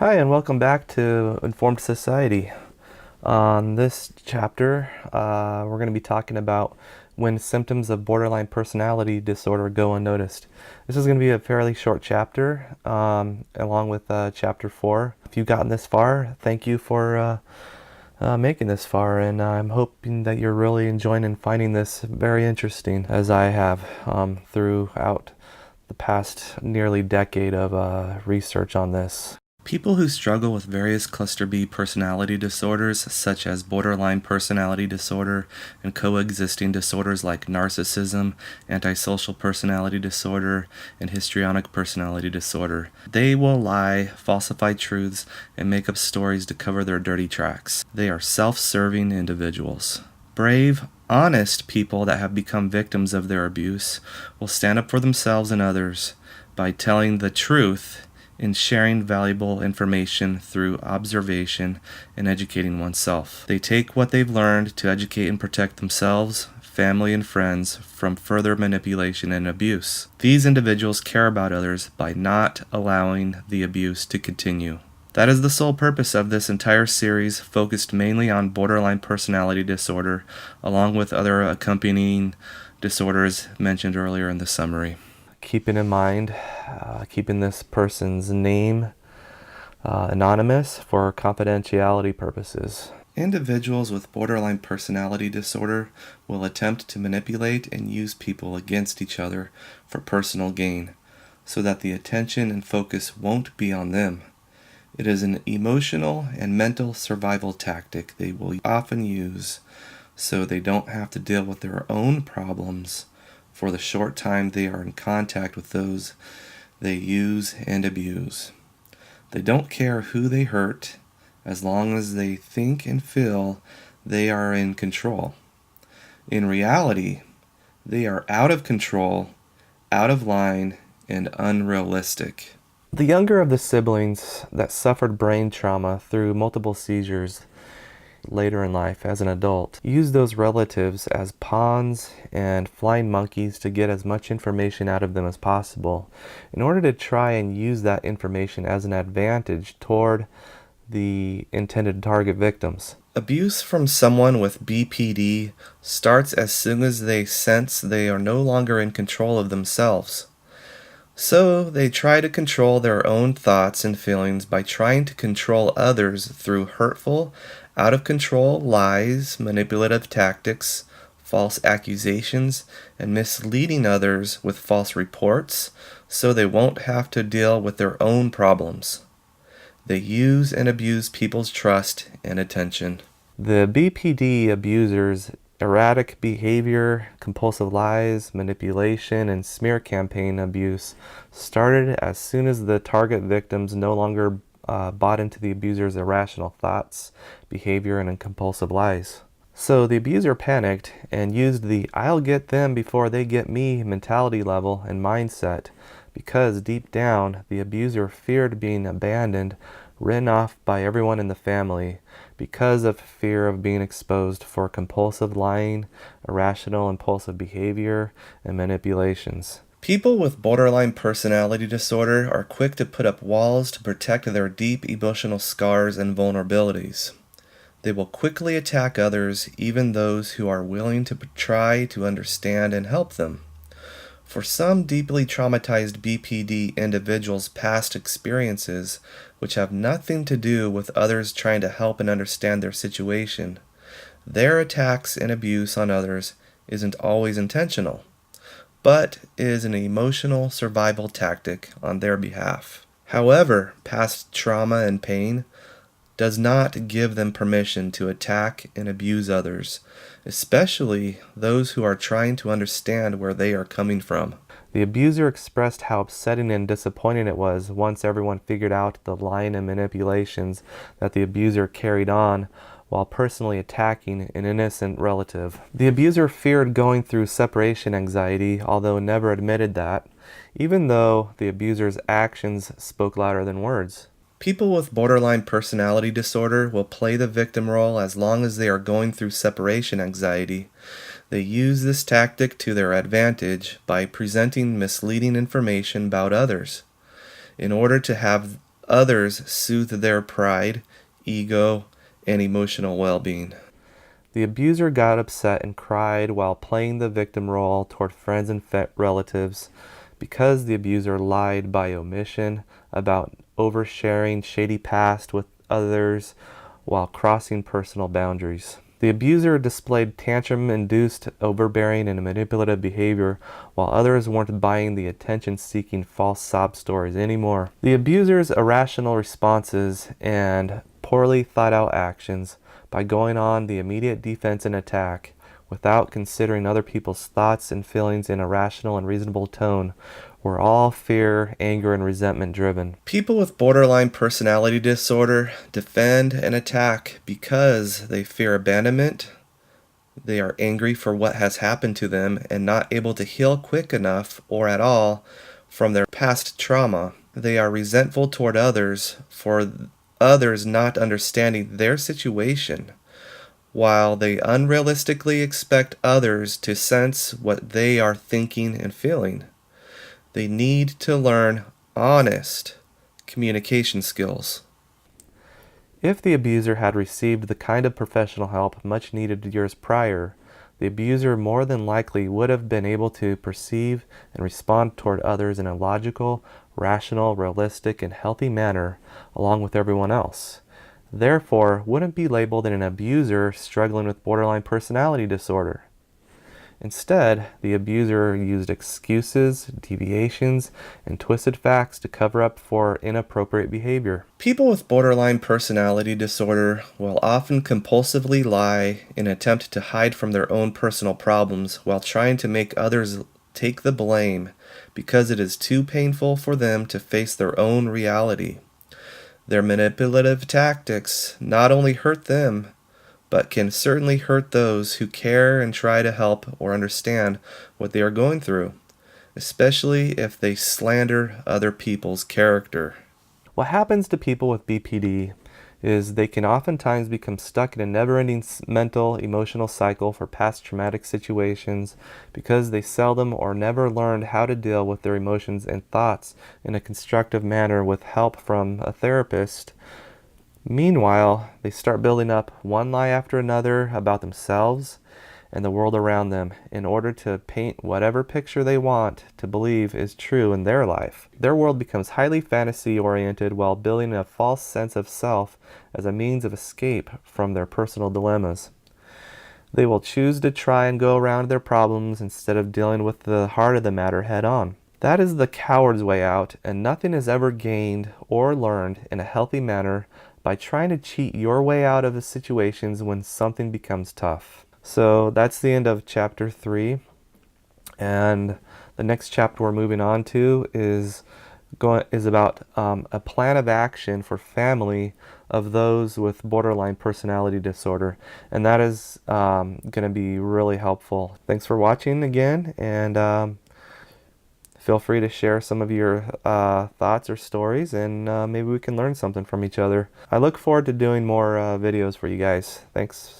Hi, and welcome back to Informed Society. On this chapter, we're going to be talking about when symptoms of borderline personality disorder go unnoticed. This is going to be a fairly short chapter, along with chapter 4. If you've gotten this far, thank you for making this far, and I'm hoping that you're really enjoying and finding this very interesting, as I have throughout the past nearly decade of research on this. People who struggle with various cluster B personality disorders, such as borderline personality disorder and coexisting disorders like narcissism, antisocial personality disorder, and histrionic personality disorder, they will lie, falsify truths, and make up stories to cover their dirty tracks. They are self-serving individuals. Brave, honest people that have become victims of their abuse will stand up for themselves and others by telling the truth in sharing valuable information through observation and educating oneself. They take what they've learned to educate and protect themselves, family, and friends from further manipulation and abuse. These individuals care about others by not allowing the abuse to continue. That is the sole purpose of this entire series, focused mainly on borderline personality disorder, along with other accompanying disorders mentioned earlier in the summary. Keeping in mind, keeping this person's name anonymous for confidentiality purposes. Individuals with borderline personality disorder will attempt to manipulate and use people against each other for personal gain, so that the attention and focus won't be on them. It is an emotional and mental survival tactic they will often use so they don't have to deal with their own problems for the short time they are in contact with those they use and abuse. They don't care who they hurt as long as they think and feel they are in control. In reality, they are out of control, out of line, and unrealistic. The younger of the siblings that suffered brain trauma through multiple seizures later in life as an adult use those relatives as pawns and flying monkeys to get as much information out of them as possible in order to try and use that information as an advantage toward the intended target victims. Abuse from someone with BPD starts as soon as they sense they are no longer in control of themselves. So they try to control their own thoughts and feelings by trying to control others through hurtful, out-of-control lies, manipulative tactics, false accusations, and misleading others with false reports so they won't have to deal with their own problems. They use and abuse people's trust and attention. The BPD abusers' erratic behavior, compulsive lies, manipulation, and smear campaign abuse started as soon as the target victims no longer bought into the abuser's irrational thoughts, behavior, and compulsive lies. So the abuser panicked and used the "I'll get them before they get me" mentality level and mindset, because deep down the abuser feared being abandoned, written off by everyone in the family, because of fear of being exposed for compulsive lying, irrational impulsive behavior, and manipulations. People with borderline personality disorder are quick to put up walls to protect their deep emotional scars and vulnerabilities. They will quickly attack others, even those who are willing to try to understand and help them. For some deeply traumatized BPD individuals' past experiences, which have nothing to do with others trying to help and understand their situation, their attacks and abuse on others isn't always intentional, but is an emotional survival tactic on their behalf. However, past trauma and pain does not give them permission to attack and abuse others, especially those who are trying to understand where they are coming from. The abuser expressed how upsetting and disappointing it was once everyone figured out the lying and manipulations that the abuser carried on while personally attacking an innocent relative. The abuser feared going through separation anxiety, although never admitted that, even though the abuser's actions spoke louder than words. People with borderline personality disorder will play the victim role as long as they are going through separation anxiety. They use this tactic to their advantage by presenting misleading information about others in order to have others soothe their pride, ego, and emotional well-being. The abuser got upset and cried while playing the victim role toward friends and relatives because the abuser lied by omission about oversharing shady past with others while crossing personal boundaries. The abuser displayed tantrum-induced overbearing and manipulative behavior while others weren't buying the attention-seeking false sob stories anymore. The abuser's irrational responses and poorly thought-out actions by going on the immediate defense and attack without considering other people's thoughts and feelings in a rational and reasonable tone were all fear, anger, and resentment driven. People with borderline personality disorder defend and attack because they fear abandonment. They are angry for what has happened to them and not able to heal quick enough or at all from their past trauma. They are resentful toward others for others not understanding their situation, while they unrealistically expect others to sense what they are thinking and feeling. They need to learn honest communication skills. If the abuser had received the kind of professional help much needed years prior, the abuser more than likely would have been able to perceive and respond toward others in a logical, rational, realistic, and healthy manner along with everyone else. Therefore, wouldn't be labeled an abuser struggling with borderline personality disorder. Instead, the abuser used excuses, deviations, and twisted facts to cover up for inappropriate behavior. People with borderline personality disorder will often compulsively lie in an attempt to hide from their own personal problems while trying to make others take the blame because it is too painful for them to face their own reality. Their manipulative tactics not only hurt them, but can certainly hurt those who care and try to help or understand what they are going through, especially if they slander other people's character. What happens to people with BPD is they can oftentimes become stuck in a never-ending mental, emotional cycle for past traumatic situations because they seldom or never learned how to deal with their emotions and thoughts in a constructive manner with help from a therapist. Meanwhile, they start building up one lie after another about themselves and the world around them in order to paint whatever picture they want to believe is true in their life. Their world becomes highly fantasy-oriented while building a false sense of self as a means of escape from their personal dilemmas. They will choose to try and go around their problems instead of dealing with the heart of the matter head on. That is the coward's way out, and nothing is ever gained or learned in a healthy manner by trying to cheat your way out of the situations when something becomes tough. So that's the end of chapter 3, and the next chapter we're moving on to is about a plan of action for family of those with borderline personality disorder, and that is going to be really helpful. Thanks for watching again, and feel free to share some of your thoughts or stories, and maybe we can learn something from each other. I look forward to doing more videos for you guys. Thanks.